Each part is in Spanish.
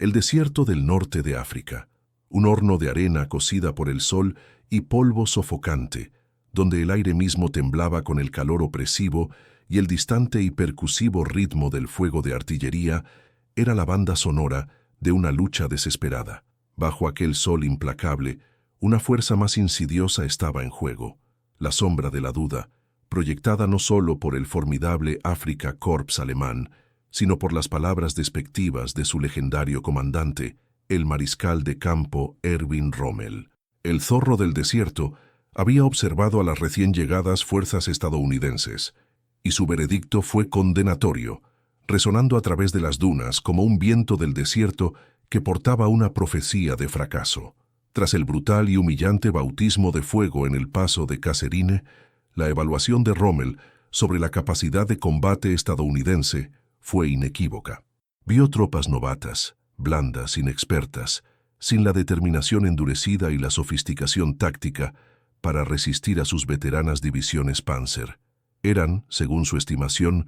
El desierto del norte de África, un horno de arena cocida por el sol y polvo sofocante, donde el aire mismo temblaba con el calor opresivo y el distante y percusivo ritmo del fuego de artillería, era la banda sonora de una lucha desesperada. Bajo aquel sol implacable, una fuerza más insidiosa estaba en juego, la sombra de la duda, proyectada no solo por el formidable Afrika Korps alemán, sino por las palabras despectivas de su legendario comandante, el mariscal de campo Erwin Rommel. El zorro del desierto había observado a las recién llegadas fuerzas estadounidenses, y su veredicto fue condenatorio, resonando a través de las dunas como un viento del desierto que portaba una profecía de fracaso. Tras el brutal y humillante bautismo de fuego en el paso de Kasserine, la evaluación de Rommel sobre la capacidad de combate estadounidense fue inequívoca. Vio tropas novatas, blandas, inexpertas, sin la determinación endurecida y la sofisticación táctica para resistir a sus veteranas divisiones Panzer. Eran, según su estimación,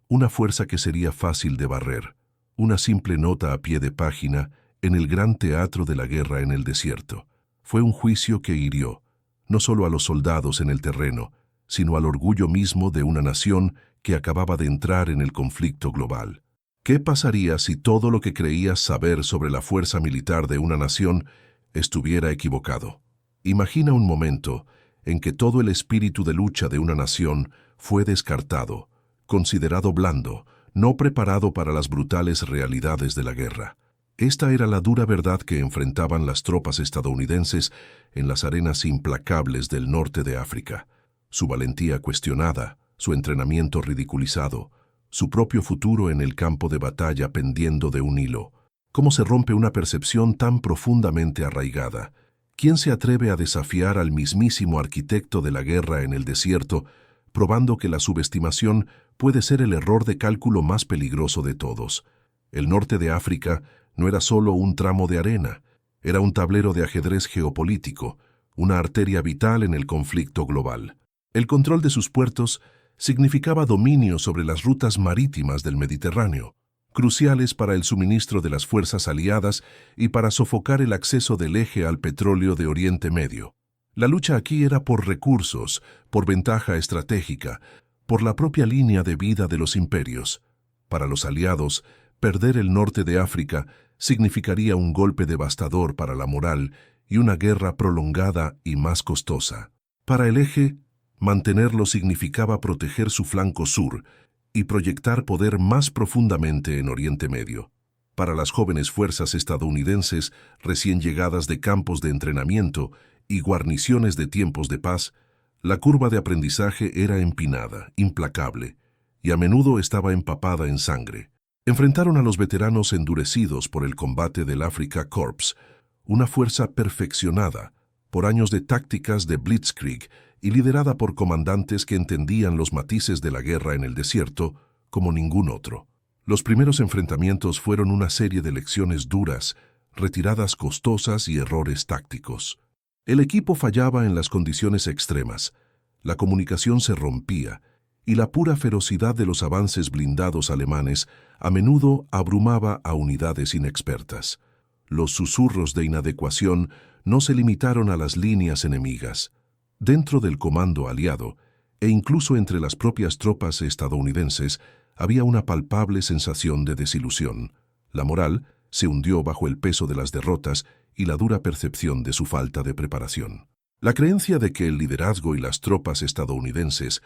una fuerza que sería fácil de barrer, una simple nota a pie de página en el gran teatro de la guerra en el desierto. Fue un juicio que hirió, no solo a los soldados en el terreno, sino al orgullo mismo de una nación que acababa de entrar en el conflicto global. ¿Qué pasaría si todo lo que creías saber sobre la fuerza militar de una nación estuviera equivocado? Imagina un momento en que todo el espíritu de lucha de una nación fue descartado, considerado blando, no preparado para las brutales realidades de la guerra. Esta era la dura verdad que enfrentaban las tropas estadounidenses en las arenas implacables del norte de África. Su valentía cuestionada, su entrenamiento ridiculizado, su propio futuro en el campo de batalla pendiendo de un hilo. ¿Cómo se rompe una percepción tan profundamente arraigada? ¿Quién se atreve a desafiar al mismísimo arquitecto de la guerra en el desierto, probando que la subestimación puede ser el error de cálculo más peligroso de todos? El norte de África no era solo un tramo de arena, era un tablero de ajedrez geopolítico, una arteria vital en el conflicto global. El control de sus puertos significaba dominio sobre las rutas marítimas del Mediterráneo, cruciales para el suministro de las fuerzas aliadas y para sofocar el acceso del eje al petróleo de Oriente Medio. La lucha aquí era por recursos, por ventaja estratégica, por la propia línea de vida de los imperios. Para los aliados, perder el norte de África significaría un golpe devastador para la moral y una guerra prolongada y más costosa. Para el eje, mantenerlo significaba proteger su flanco sur y proyectar poder más profundamente en Oriente Medio. Para las jóvenes fuerzas estadounidenses recién llegadas de campos de entrenamiento y guarniciones de tiempos de paz, la curva de aprendizaje era empinada, implacable, y a menudo estaba empapada en sangre. Enfrentaron a los veteranos endurecidos por el combate del Afrika Korps, una fuerza perfeccionada por años de tácticas de Blitzkrieg y liderada por comandantes que entendían los matices de la guerra en el desierto como ningún otro. Los primeros enfrentamientos fueron una serie de lecciones duras, retiradas costosas y errores tácticos. El equipo fallaba en las condiciones extremas, la comunicación se rompía, y la pura ferocidad de los avances blindados alemanes a menudo abrumaba a unidades inexpertas. Los susurros de inadecuación no se limitaron a las líneas enemigas. Dentro del comando aliado, e incluso entre las propias tropas estadounidenses, había una palpable sensación de desilusión. La moral se hundió bajo el peso de las derrotas y la dura percepción de su falta de preparación. La creencia de que el liderazgo y las tropas estadounidenses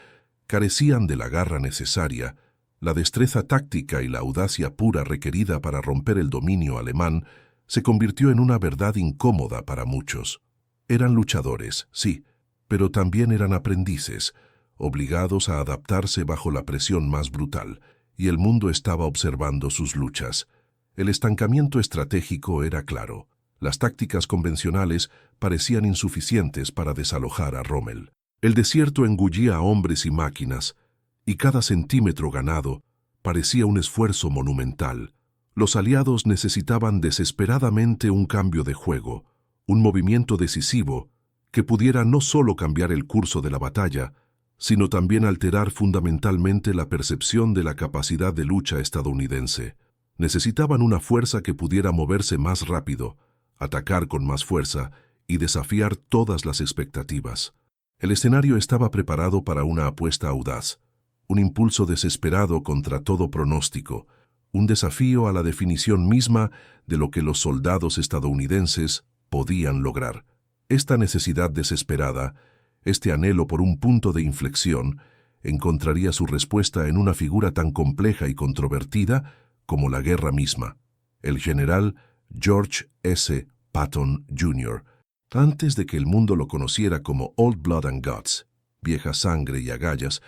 carecían de la garra necesaria, la destreza táctica y la audacia pura requerida para romper el dominio alemán, se convirtió en una verdad incómoda para muchos. Eran luchadores, sí, pero también eran aprendices, obligados a adaptarse bajo la presión más brutal, y el mundo estaba observando sus luchas. El estancamiento estratégico era claro. Las tácticas convencionales parecían insuficientes para desalojar a Rommel. El desierto engullía a hombres y máquinas, y cada centímetro ganado parecía un esfuerzo monumental. Los aliados necesitaban desesperadamente un cambio de juego, un movimiento decisivo que pudiera no solo cambiar el curso de la batalla, sino también alterar fundamentalmente la percepción de la capacidad de lucha estadounidense. Necesitaban una fuerza que pudiera moverse más rápido, atacar con más fuerza y desafiar todas las expectativas. El escenario estaba preparado para una apuesta audaz, un impulso desesperado contra todo pronóstico, un desafío a la definición misma de lo que los soldados estadounidenses podían lograr. Esta necesidad desesperada, este anhelo por un punto de inflexión, encontraría su respuesta en una figura tan compleja y controvertida como la guerra misma, el general George S. Patton, Jr. Antes de que el mundo lo conociera como Old Blood and Guts, vieja sangre y agallas,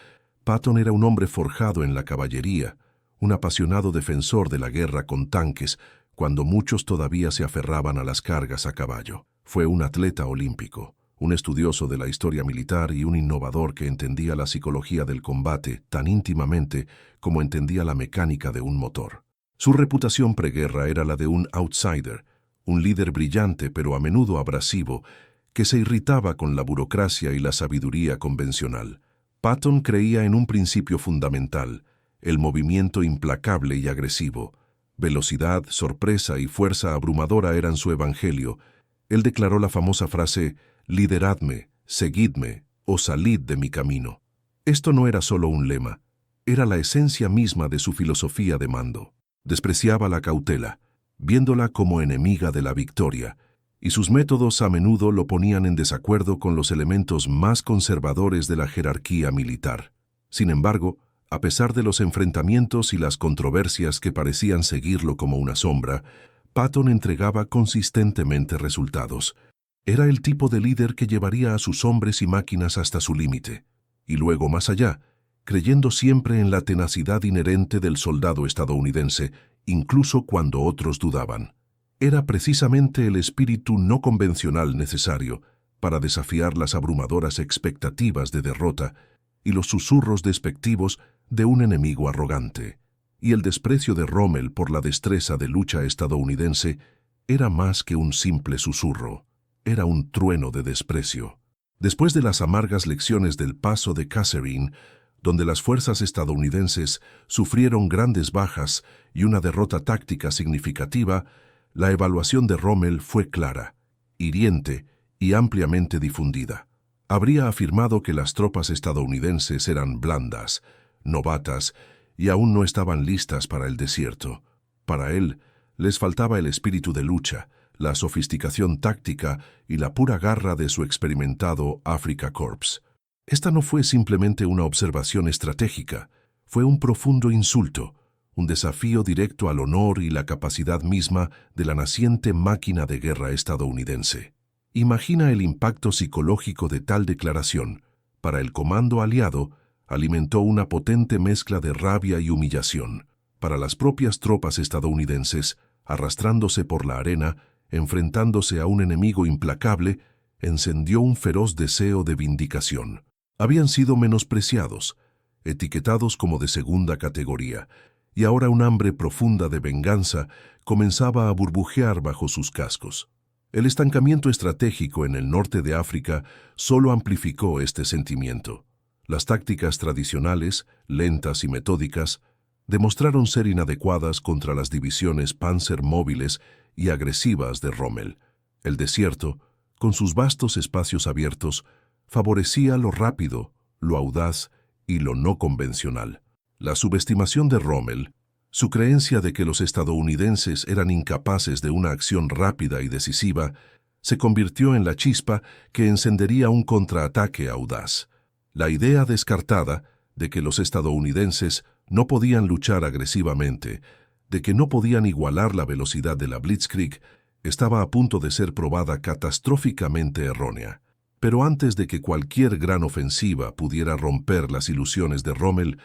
Patton era un hombre forjado en la caballería, un apasionado defensor de la guerra con tanques, cuando muchos todavía se aferraban a las cargas a caballo. Fue un atleta olímpico, un estudioso de la historia militar y un innovador que entendía la psicología del combate tan íntimamente como entendía la mecánica de un motor. Su reputación preguerra era la de un outsider, un líder brillante pero a menudo abrasivo, que se irritaba con la burocracia y la sabiduría convencional. Patton creía en un principio fundamental, el movimiento implacable y agresivo. Velocidad, sorpresa y fuerza abrumadora eran su evangelio. Él declaró la famosa frase, «Lideradme, seguidme o salid de mi camino». Esto no era solo un lema, era la esencia misma de su filosofía de mando. Despreciaba la cautela, viéndola como enemiga de la victoria, y sus métodos a menudo lo ponían en desacuerdo con los elementos más conservadores de la jerarquía militar. Sin embargo, a pesar de los enfrentamientos y las controversias que parecían seguirlo como una sombra, Patton entregaba consistentemente resultados. Era el tipo de líder que llevaría a sus hombres y máquinas hasta su límite, y luego más allá, creyendo siempre en la tenacidad inherente del soldado estadounidense, incluso cuando otros dudaban. Era precisamente el espíritu no convencional necesario para desafiar las abrumadoras expectativas de derrota y los susurros despectivos de un enemigo arrogante. Y el desprecio de Rommel por la destreza de lucha estadounidense era más que un simple susurro, era un trueno de desprecio. Después de las amargas lecciones del Paso de Kasserine, donde las fuerzas estadounidenses sufrieron grandes bajas y una derrota táctica significativa, la evaluación de Rommel fue clara, hiriente y ampliamente difundida. Habría afirmado que las tropas estadounidenses eran blandas, novatas y aún no estaban listas para el desierto. Para él, les faltaba el espíritu de lucha, la sofisticación táctica y la pura garra de su experimentado Afrika Korps. Esta no fue simplemente una observación estratégica, fue un profundo insulto, un desafío directo al honor y la capacidad misma de la naciente máquina de guerra estadounidense. Imagina el impacto psicológico de tal declaración. Para el comando aliado, alimentó una potente mezcla de rabia y humillación. Para las propias tropas estadounidenses, arrastrándose por la arena, enfrentándose a un enemigo implacable, encendió un feroz deseo de vindicación. Habían sido menospreciados, etiquetados como de segunda categoría, y ahora un hambre profunda de venganza comenzaba a burbujear bajo sus cascos. El estancamiento estratégico en el norte de África solo amplificó este sentimiento. Las tácticas tradicionales, lentas y metódicas, demostraron ser inadecuadas contra las divisiones Panzer móviles y agresivas de Rommel. El desierto, con sus vastos espacios abiertos, favorecía lo rápido, lo audaz y lo no convencional. La subestimación de Rommel, su creencia de que los estadounidenses eran incapaces de una acción rápida y decisiva, se convirtió en la chispa que encendería un contraataque audaz. La idea descartada de que los estadounidenses no podían luchar agresivamente, de que no podían igualar la velocidad de la Blitzkrieg, estaba a punto de ser probada catastróficamente errónea. Pero antes de que cualquier gran ofensiva pudiera romper las ilusiones de Rommel,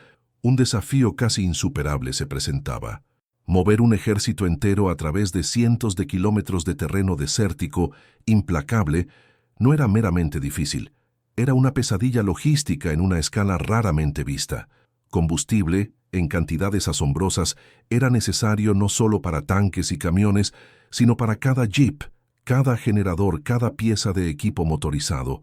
un desafío casi insuperable se presentaba. Mover un ejército entero a través de cientos de kilómetros de terreno desértico, implacable, no era meramente difícil. Era una pesadilla logística en una escala raramente vista. Combustible, en cantidades asombrosas, era necesario no solo para tanques y camiones, sino para cada jeep, cada generador, cada pieza de equipo motorizado.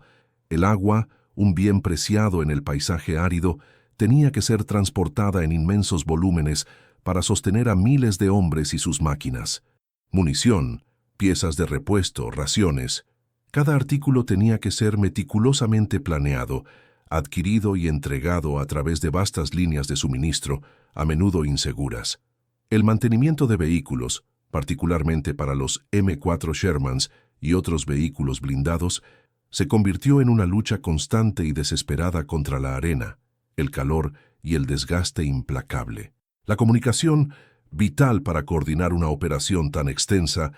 El agua, un bien preciado en el paisaje árido, tenía que ser transportada en inmensos volúmenes para sostener a miles de hombres y sus máquinas. Munición, piezas de repuesto, raciones. Cada artículo tenía que ser meticulosamente planeado, adquirido y entregado a través de vastas líneas de suministro, a menudo inseguras. El mantenimiento de vehículos, particularmente para los M4 Shermans y otros vehículos blindados, se convirtió en una lucha constante y desesperada contra la arena, el calor y el desgaste implacable. La comunicación, vital para coordinar una operación tan extensa,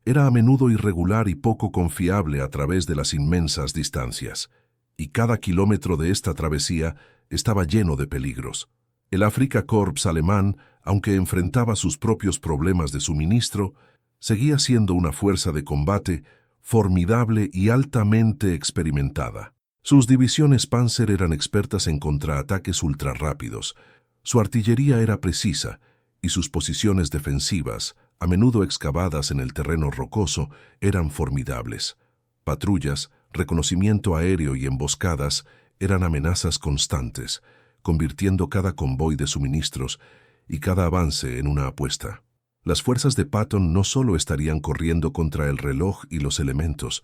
era a menudo irregular y poco confiable a través de las inmensas distancias, y cada kilómetro de esta travesía estaba lleno de peligros. El Afrika Korps alemán, aunque enfrentaba sus propios problemas de suministro, seguía siendo una fuerza de combate formidable y altamente experimentada. Sus divisiones Panzer eran expertas en contraataques ultrarrápidos, su artillería era precisa y sus posiciones defensivas, a menudo excavadas en el terreno rocoso, eran formidables. Patrullas, reconocimiento aéreo y emboscadas eran amenazas constantes, convirtiendo cada convoy de suministros y cada avance en una apuesta. Las fuerzas de Patton no solo estarían corriendo contra el reloj y los elementos,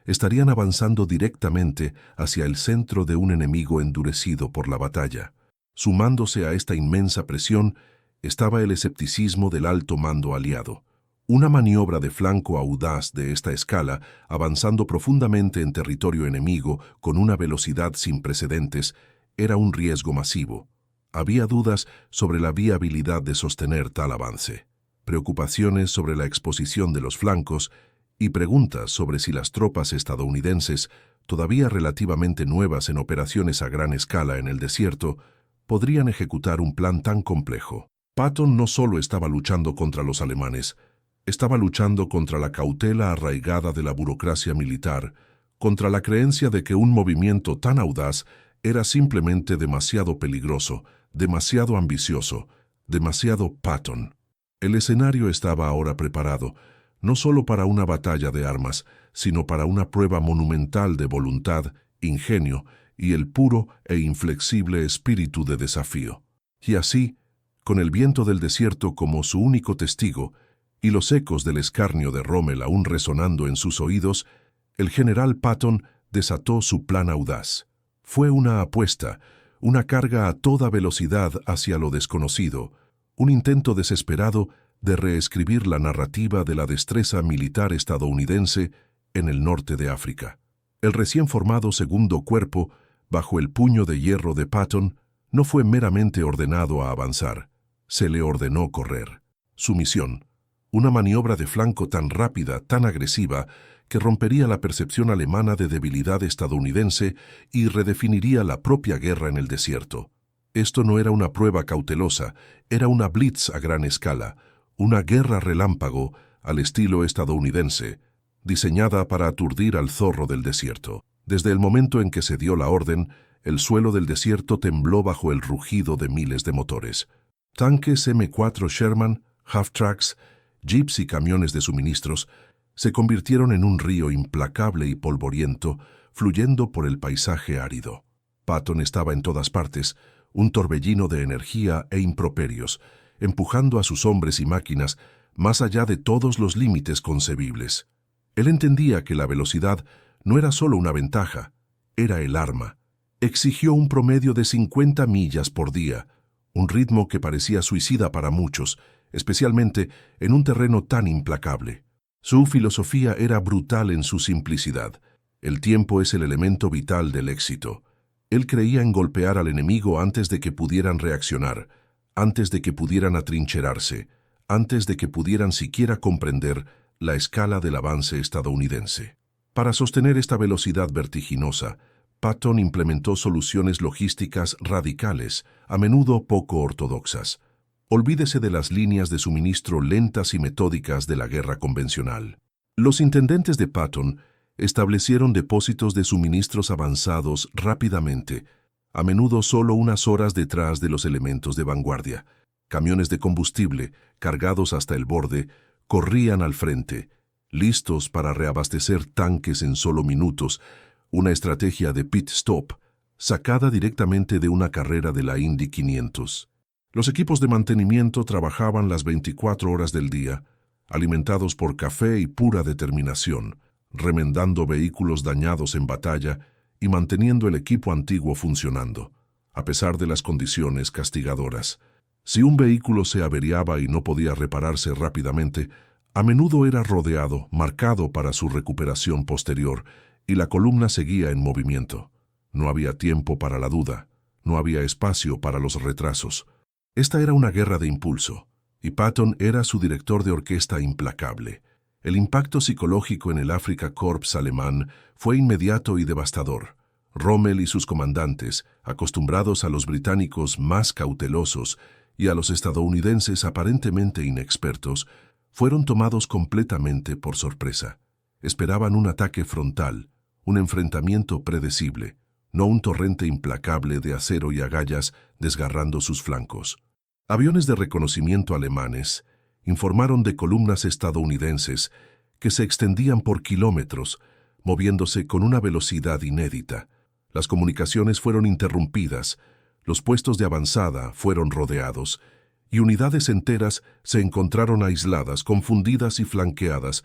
estarían avanzando directamente hacia el centro de un enemigo endurecido por la batalla. Sumándose a esta inmensa presión estaba el escepticismo del alto mando aliado. Una maniobra de flanco audaz de esta escala, avanzando profundamente en territorio enemigo con una velocidad sin precedentes, era un riesgo masivo. Había dudas sobre la viabilidad de sostener tal avance, preocupaciones sobre la exposición de los flancos y preguntas sobre si las tropas estadounidenses, todavía relativamente nuevas en operaciones a gran escala en el desierto, podrían ejecutar un plan tan complejo. Patton no solo estaba luchando contra los alemanes, estaba luchando contra la cautela arraigada de la burocracia militar, contra la creencia de que un movimiento tan audaz era simplemente demasiado peligroso, demasiado ambicioso, demasiado Patton. El escenario estaba ahora preparado, no solo para una batalla de armas, sino para una prueba monumental de voluntad, ingenio y el puro e inflexible espíritu de desafío. Y así, con el viento del desierto como su único testigo y los ecos del escarnio de Rommel aún resonando en sus oídos, el general Patton desató su plan audaz. Fue una apuesta, una carga a toda velocidad hacia lo desconocido, un intento desesperado de reescribir la narrativa de la destreza militar estadounidense en el norte de África. El recién formado segundo cuerpo, bajo el puño de hierro de Patton, no fue meramente ordenado a avanzar, se le ordenó correr. Su misión, una maniobra de flanco tan rápida, tan agresiva, que rompería la percepción alemana de debilidad estadounidense y redefiniría la propia guerra en el desierto. Esto no era una prueba cautelosa, era una blitz a gran escala, una guerra relámpago al estilo estadounidense, diseñada para aturdir al zorro del desierto. Desde el momento en que se dio la orden, el suelo del desierto tembló bajo el rugido de miles de motores. Tanques M4 Sherman, half-tracks, jeeps y camiones de suministros se convirtieron en un río implacable y polvoriento, fluyendo por el paisaje árido. Patton estaba en todas partes, un torbellino de energía e improperios, empujando a sus hombres y máquinas más allá de todos los límites concebibles. Él entendía que la velocidad no era solo una ventaja, era el arma. Exigió un promedio de 50 millas por día, un ritmo que parecía suicida para muchos, especialmente en un terreno tan implacable. Su filosofía era brutal en su simplicidad. El tiempo es el elemento vital del éxito. Él creía en golpear al enemigo antes de que pudieran reaccionar, antes de que pudieran atrincherarse, antes de que pudieran siquiera comprender la escala del avance estadounidense. Para sostener esta velocidad vertiginosa, Patton implementó soluciones logísticas radicales, a menudo poco ortodoxas. Olvídese de las líneas de suministro lentas y metódicas de la guerra convencional. Los intendentes de Patton establecieron depósitos de suministros avanzados rápidamente, a menudo solo unas horas detrás de los elementos de vanguardia. Camiones de combustible, cargados hasta el borde, corrían al frente, listos para reabastecer tanques en solo minutos, una estrategia de pit stop, sacada directamente de una carrera de la Indy 500. Los equipos de mantenimiento trabajaban las 24 horas del día, alimentados por café y pura determinación, remendando vehículos dañados en batalla y manteniendo el equipo antiguo funcionando, a pesar de las condiciones castigadoras. Si un vehículo se averiaba y no podía repararse rápidamente, a menudo era rodeado, marcado para su recuperación posterior, y la columna seguía en movimiento. No había tiempo para la duda, no había espacio para los retrasos. Esta era una guerra de impulso, y Patton era su director de orquesta implacable. El impacto psicológico en el Afrika Korps alemán fue inmediato y devastador. Rommel y sus comandantes, acostumbrados a los británicos más cautelosos y a los estadounidenses aparentemente inexpertos, fueron tomados completamente por sorpresa. Esperaban un ataque frontal, un enfrentamiento predecible, no un torrente implacable de acero y agallas desgarrando sus flancos. Aviones de reconocimiento alemanes informaron de columnas estadounidenses que se extendían por kilómetros, moviéndose con una velocidad inédita. Las comunicaciones fueron interrumpidas, los puestos de avanzada fueron rodeados, y unidades enteras se encontraron aisladas, confundidas y flanqueadas,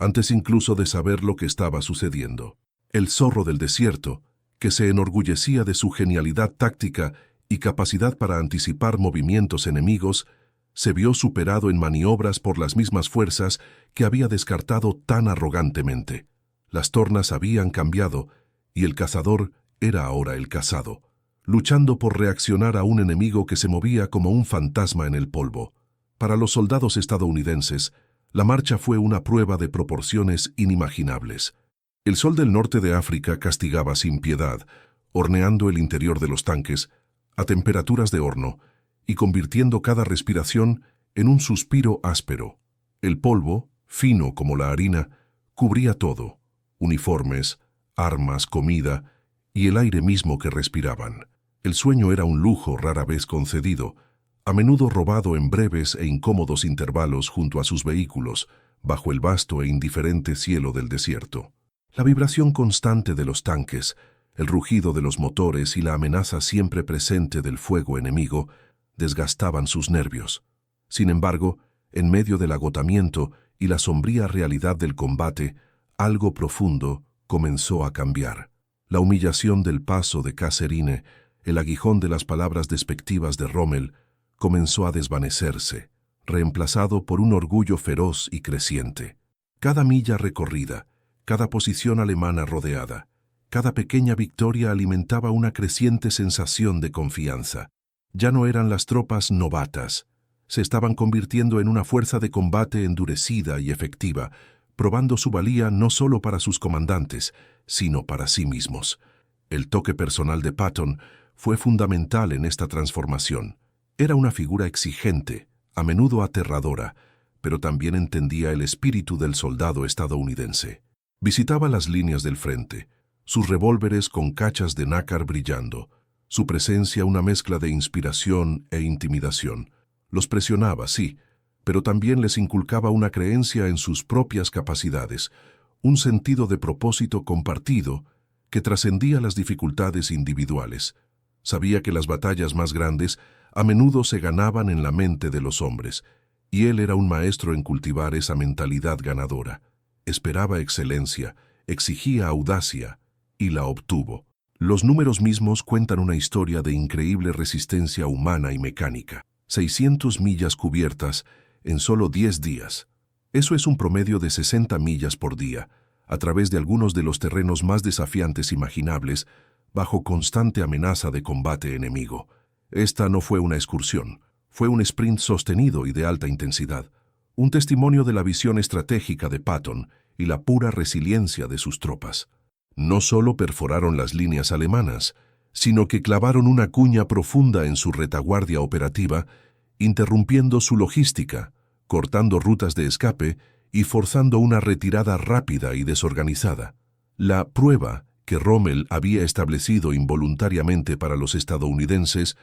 antes incluso de saber lo que estaba sucediendo. El zorro del desierto, que se enorgullecía de su genialidad táctica y capacidad para anticipar movimientos enemigos, se vio superado en maniobras por las mismas fuerzas que había descartado tan arrogantemente. Las tornas habían cambiado, y el cazador era ahora el cazado, luchando por reaccionar a un enemigo que se movía como un fantasma en el polvo. Para los soldados estadounidenses, la marcha fue una prueba de proporciones inimaginables. El sol del norte de África castigaba sin piedad, horneando el interior de los tanques a temperaturas de horno y convirtiendo cada respiración en un suspiro áspero. El polvo, fino como la harina, cubría todo: uniformes, armas, comida y el aire mismo que respiraban. El sueño era un lujo rara vez concedido, a menudo robado en breves e incómodos intervalos junto a sus vehículos, bajo el vasto e indiferente cielo del desierto. La vibración constante de los tanques, el rugido de los motores y la amenaza siempre presente del fuego enemigo desgastaban sus nervios. Sin embargo, en medio del agotamiento y la sombría realidad del combate, algo profundo comenzó a cambiar. La humillación del paso de Kasserine, el aguijón de las palabras despectivas de Rommel, comenzó a desvanecerse, reemplazado por un orgullo feroz y creciente. Cada milla recorrida, cada posición alemana rodeada, cada pequeña victoria alimentaba una creciente sensación de confianza. Ya no eran las tropas novatas, se estaban convirtiendo en una fuerza de combate endurecida y efectiva, probando su valía no solo para sus comandantes, sino para sí mismos. El toque personal de Patton fue fundamental en esta transformación. Era una figura exigente, a menudo aterradora, pero también entendía el espíritu del soldado estadounidense. Visitaba las líneas del frente, sus revólveres con cachas de nácar brillando, su presencia una mezcla de inspiración e intimidación. Los presionaba, sí, pero también les inculcaba una creencia en sus propias capacidades, un sentido de propósito compartido que trascendía las dificultades individuales. Sabía que las batallas más grandes a menudo se ganaban en la mente de los hombres, y él era un maestro en cultivar esa mentalidad ganadora. Esperaba excelencia, exigía audacia, y la obtuvo. Los números mismos cuentan una historia de increíble resistencia humana y mecánica. 600 millas cubiertas en solo 10 días. Eso es un promedio de 60 millas por día, a través de algunos de los terrenos más desafiantes imaginables, bajo constante amenaza de combate enemigo. Esta no fue una excursión, fue un sprint sostenido y de alta intensidad, un testimonio de la visión estratégica de Patton y la pura resiliencia de sus tropas. No solo perforaron las líneas alemanas, sino que clavaron una cuña profunda en su retaguardia operativa, interrumpiendo su logística, cortando rutas de escape y forzando una retirada rápida y desorganizada. La prueba que Rommel había establecido involuntariamente para los estadounidenses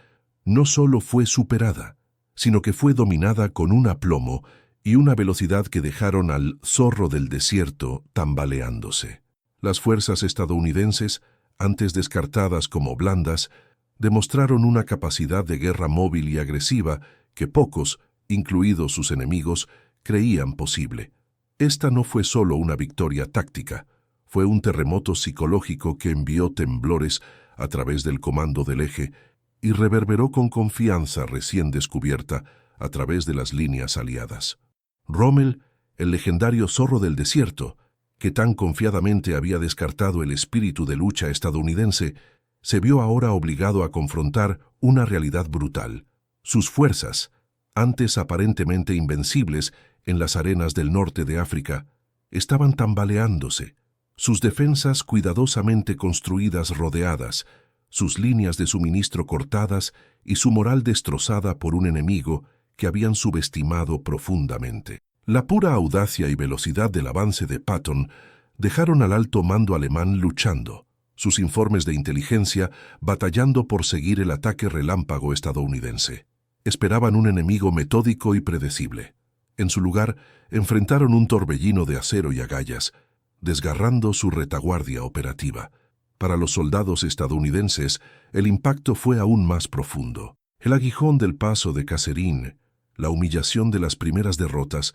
no solo fue superada, sino que fue dominada con un aplomo y una velocidad que dejaron al zorro del desierto tambaleándose. Las fuerzas estadounidenses, antes descartadas como blandas, demostraron una capacidad de guerra móvil y agresiva que pocos, incluidos sus enemigos, creían posible. Esta no fue solo una victoria táctica, fue un terremoto psicológico que envió temblores a través del comando del eje y reverberó con confianza recién descubierta a través de las líneas aliadas. Rommel, el legendario zorro del desierto, que tan confiadamente había descartado el espíritu de lucha estadounidense, se vio ahora obligado a confrontar una realidad brutal. Sus fuerzas, antes aparentemente invencibles en las arenas del norte de África, estaban tambaleándose, sus defensas cuidadosamente construidas rodeadas, sus líneas de suministro cortadas y su moral destrozada por un enemigo que habían subestimado profundamente. La pura audacia y velocidad del avance de Patton dejaron al alto mando alemán luchando, sus informes de inteligencia batallando por seguir el ataque relámpago estadounidense. Esperaban un enemigo metódico y predecible. En su lugar, enfrentaron un torbellino de acero y agallas, desgarrando su retaguardia operativa. Para los soldados estadounidenses, el impacto fue aún más profundo. El aguijón del paso de Kasserine, la humillación de las primeras derrotas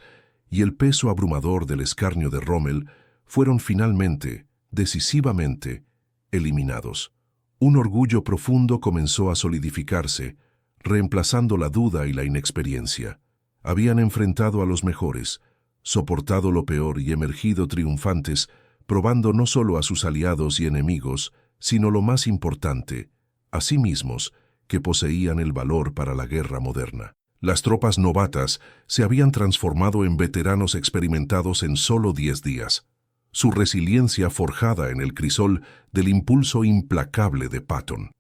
y el peso abrumador del escarnio de Rommel fueron finalmente, decisivamente, eliminados. Un orgullo profundo comenzó a solidificarse, reemplazando la duda y la inexperiencia. Habían enfrentado a los mejores, soportado lo peor y emergido triunfantes, probando no solo a sus aliados y enemigos, sino lo más importante, a sí mismos, que poseían el valor para la guerra moderna. Las tropas novatas se habían transformado en veteranos experimentados en solo 10 días. Su resiliencia forjada en el crisol del impulso implacable de Patton.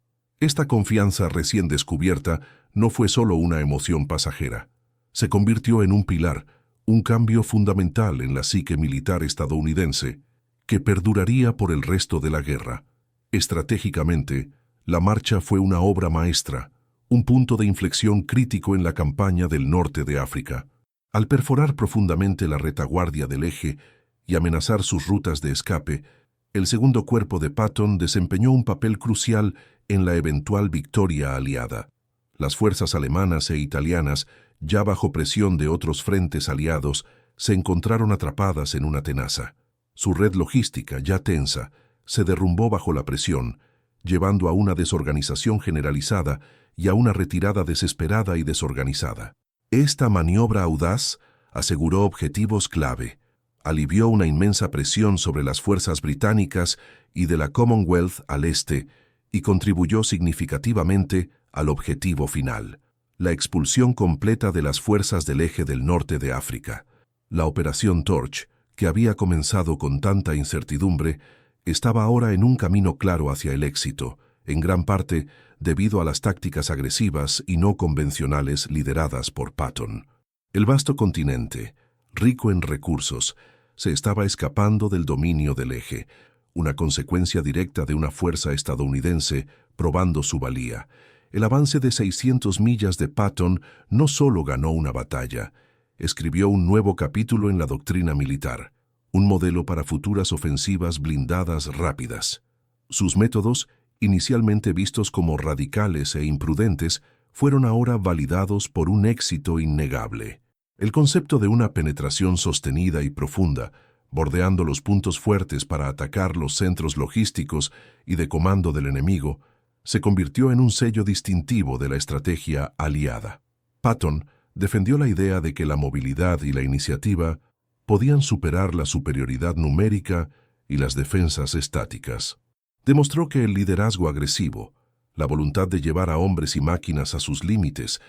Esta confianza recién descubierta no fue solo una emoción pasajera. Se convirtió en un pilar, un cambio fundamental en la psique militar estadounidense, que perduraría por el resto de la guerra. Estratégicamente, la marcha fue una obra maestra, un punto de inflexión crítico en la campaña del norte de África. Al perforar profundamente la retaguardia del eje y amenazar sus rutas de escape, el segundo cuerpo de Patton desempeñó un papel crucial en la eventual victoria aliada. Las fuerzas alemanas e italianas, ya bajo presión de otros frentes aliados, se encontraron atrapadas en una tenaza. Su red logística, ya tensa, se derrumbó bajo la presión, llevando a una desorganización generalizada y a una retirada desesperada y desorganizada. Esta maniobra audaz aseguró objetivos clave, alivió una inmensa presión sobre las fuerzas británicas y de la Commonwealth al este y contribuyó significativamente al objetivo final, la expulsión completa de las fuerzas del eje del norte de África. La Operación Torch, que había comenzado con tanta incertidumbre, estaba ahora en un camino claro hacia el éxito, en gran parte debido a las tácticas agresivas y no convencionales lideradas por Patton. El vasto continente, rico en recursos, se estaba escapando del dominio del eje, una consecuencia directa de una fuerza estadounidense probando su valía. El avance de 600 millas de Patton no solo ganó una batalla, escribió un nuevo capítulo en la doctrina militar, un modelo para futuras ofensivas blindadas rápidas. Sus métodos, inicialmente vistos como radicales e imprudentes, fueron ahora validados por un éxito innegable. El concepto de una penetración sostenida y profunda, bordeando los puntos fuertes para atacar los centros logísticos y de comando del enemigo, se convirtió en un sello distintivo de la estrategia aliada. Patton defendió la idea de que la movilidad y la iniciativa podían superar la superioridad numérica y las defensas estáticas. Demostró que el liderazgo agresivo, la voluntad de llevar a hombres y máquinas a sus límites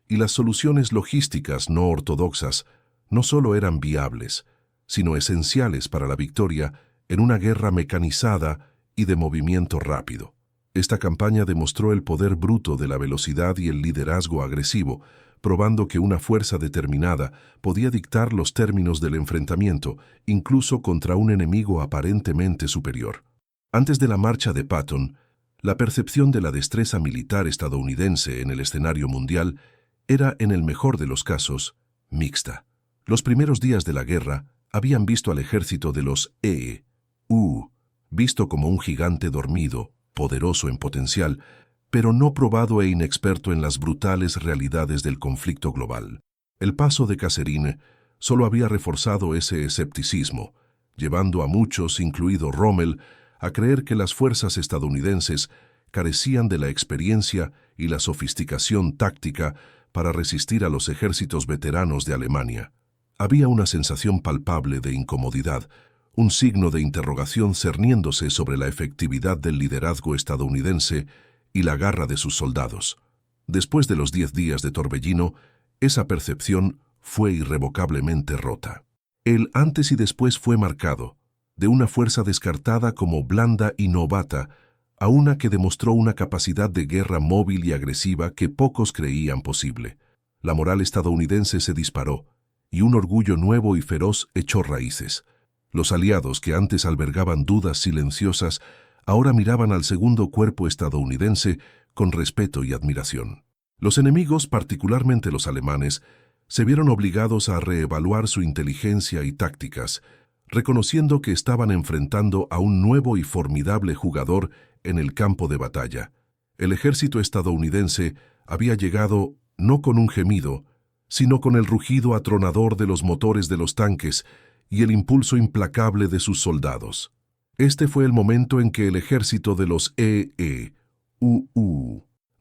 y las soluciones logísticas no ortodoxas no solo eran viables, sino esenciales para la victoria en una guerra mecanizada y de movimiento rápido. Esta campaña demostró el poder bruto de la velocidad y el liderazgo agresivo, probando que una fuerza determinada podía dictar los términos del enfrentamiento, incluso contra un enemigo aparentemente superior. Antes de la marcha de Patton, la percepción de la destreza militar estadounidense en el escenario mundial era, en el mejor de los casos, mixta. Los primeros días de la guerra habían visto al ejército de los visto como un gigante dormido, poderoso en potencial, pero no probado e inexperto en las brutales realidades del conflicto global. El paso de Catherine solo había reforzado ese escepticismo, llevando a muchos, incluido Rommel, a creer que las fuerzas estadounidenses carecían de la experiencia y la sofisticación táctica para resistir a los ejércitos veteranos de Alemania. Había una sensación palpable de incomodidad, un signo de interrogación cerniéndose sobre la efectividad del liderazgo estadounidense y la garra de sus soldados. Después de los 10 días de torbellino, esa percepción fue irrevocablemente rota. El antes y después fue marcado, de una fuerza descartada como blanda y novata, a una que demostró una capacidad de guerra móvil y agresiva que pocos creían posible. La moral estadounidense se disparó, y un orgullo nuevo y feroz echó raíces. Los aliados que antes albergaban dudas silenciosas, ahora miraban al segundo cuerpo estadounidense con respeto y admiración. Los enemigos, particularmente los alemanes, se vieron obligados a reevaluar su inteligencia y tácticas, reconociendo que estaban enfrentando a un nuevo y formidable jugador en el campo de batalla. El ejército estadounidense había llegado no con un gemido, sino con el rugido atronador de los motores de los tanques y el impulso implacable de sus soldados. Este fue el momento en que el ejército de los EEUU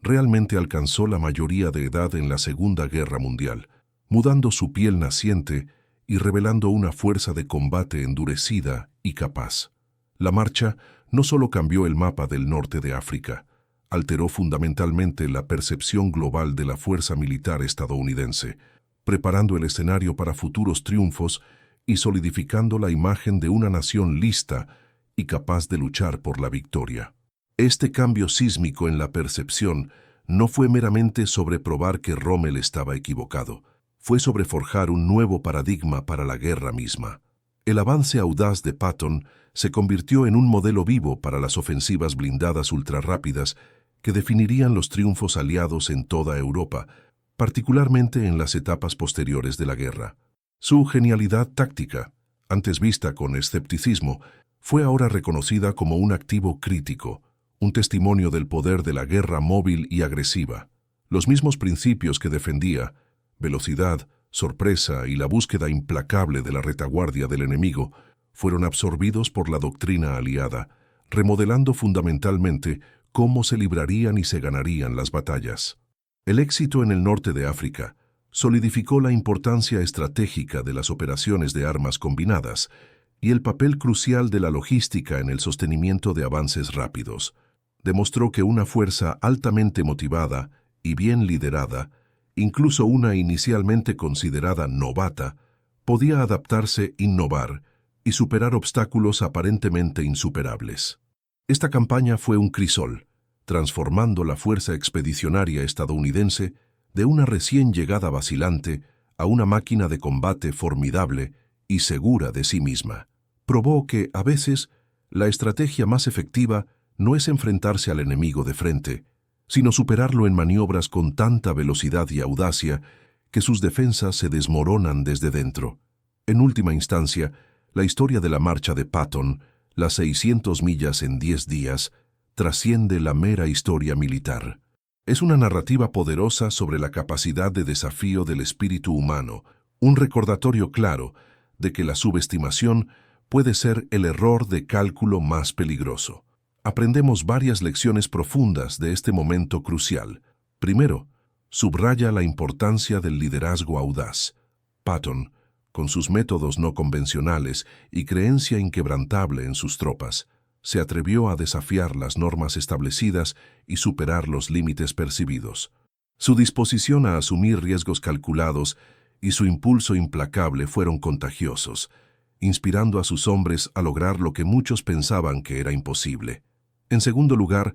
realmente alcanzó la mayoría de edad en la Segunda Guerra Mundial, mudando su piel naciente y revelando una fuerza de combate endurecida y capaz. La marcha no solo cambió el mapa del norte de África, alteró fundamentalmente la percepción global de la fuerza militar estadounidense, preparando el escenario para futuros triunfos y solidificando la imagen de una nación lista y capaz de luchar por la victoria. Este cambio sísmico en la percepción no fue meramente sobre probar que Rommel estaba equivocado, fue sobre forjar un nuevo paradigma para la guerra misma. El avance audaz de Patton se convirtió en un modelo vivo para las ofensivas blindadas ultrarrápidas que definirían los triunfos aliados en toda Europa, particularmente en las etapas posteriores de la guerra. Su genialidad táctica, antes vista con escepticismo, fue ahora reconocida como un activo crítico, un testimonio del poder de la guerra móvil y agresiva. Los mismos principios que defendía, velocidad, sorpresa y la búsqueda implacable de la retaguardia del enemigo, fueron absorbidos por la doctrina aliada, remodelando fundamentalmente cómo se librarían y se ganarían las batallas. El éxito en el norte de África solidificó la importancia estratégica de las operaciones de armas combinadas y el papel crucial de la logística en el sostenimiento de avances rápidos. Demostró que una fuerza altamente motivada y bien liderada, incluso una inicialmente considerada novata, podía adaptarse, innovar y superar obstáculos aparentemente insuperables. Esta campaña fue un crisol, transformando la fuerza expedicionaria estadounidense de una recién llegada vacilante a una máquina de combate formidable y segura de sí misma. Probó que, a veces, la estrategia más efectiva no es enfrentarse al enemigo de frente, sino superarlo en maniobras con tanta velocidad y audacia que sus defensas se desmoronan desde dentro. En última instancia, la historia de la marcha de Patton, las 600 millas en 10 días, trasciende la mera historia militar. Es una narrativa poderosa sobre la capacidad de desafío del espíritu humano, un recordatorio claro de que la subestimación puede ser el error de cálculo más peligroso. Aprendemos varias lecciones profundas de este momento crucial. Primero, subraya la importancia del liderazgo audaz. Patton, con sus métodos no convencionales y creencia inquebrantable en sus tropas, se atrevió a desafiar las normas establecidas y superar los límites percibidos. Su disposición a asumir riesgos calculados y su impulso implacable fueron contagiosos, inspirando a sus hombres a lograr lo que muchos pensaban que era imposible. En segundo lugar,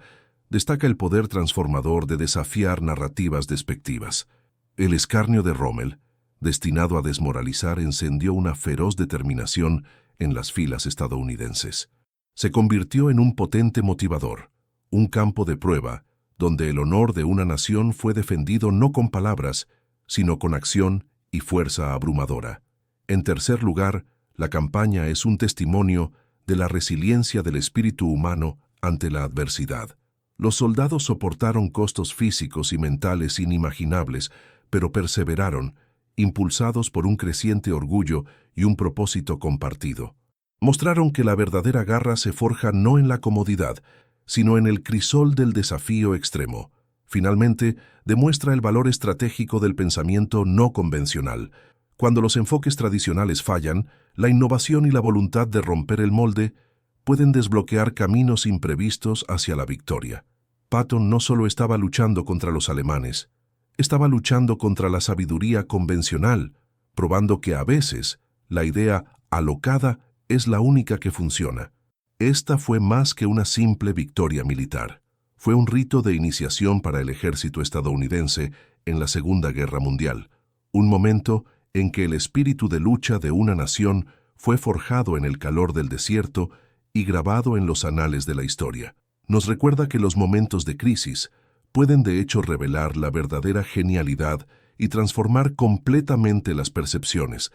destaca el poder transformador de desafiar narrativas despectivas. El escarnio de Rommel, destinado a desmoralizar, encendió una feroz determinación en las filas estadounidenses. Se convirtió en un potente motivador, un campo de prueba, donde el honor de una nación fue defendido no con palabras, sino con acción y fuerza abrumadora. En tercer lugar, la campaña es un testimonio de la resiliencia del espíritu humano ante la adversidad. Los soldados soportaron costos físicos y mentales inimaginables, pero perseveraron, impulsados por un creciente orgullo y un propósito compartido. Mostraron que la verdadera garra se forja no en la comodidad, sino en el crisol del desafío extremo. Finalmente, demuestra el valor estratégico del pensamiento no convencional. Cuando los enfoques tradicionales fallan, la innovación y la voluntad de romper el molde pueden desbloquear caminos imprevistos hacia la victoria. Patton no solo estaba luchando contra los alemanes, estaba luchando contra la sabiduría convencional, probando que a veces la idea alocada es la única que funciona. Esta fue más que una simple victoria militar. Fue un rito de iniciación para el ejército estadounidense en la Segunda Guerra Mundial, un momento en que el espíritu de lucha de una nación fue forjado en el calor del desierto y grabado en los anales de la historia. Nos recuerda que los momentos de crisis pueden de hecho revelar la verdadera genialidad y transformar completamente las percepciones,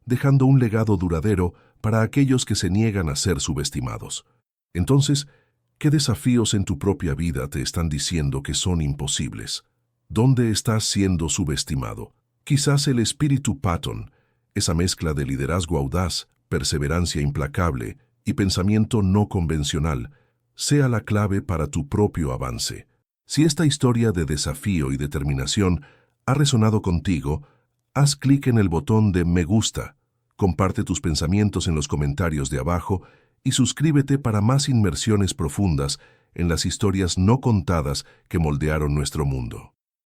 dejando un legado duradero para aquellos que se niegan a ser subestimados. Entonces, ¿qué desafíos en tu propia vida te están diciendo que son imposibles? ¿Dónde estás siendo subestimado? Quizás el espíritu Patton, esa mezcla de liderazgo audaz, perseverancia implacable y pensamiento no convencional, sea la clave para tu propio avance. Si esta historia de desafío y determinación ha resonado contigo, haz clic en el botón de me gusta, comparte tus pensamientos en los comentarios de abajo y suscríbete para más inmersiones profundas en las historias no contadas que moldearon nuestro mundo.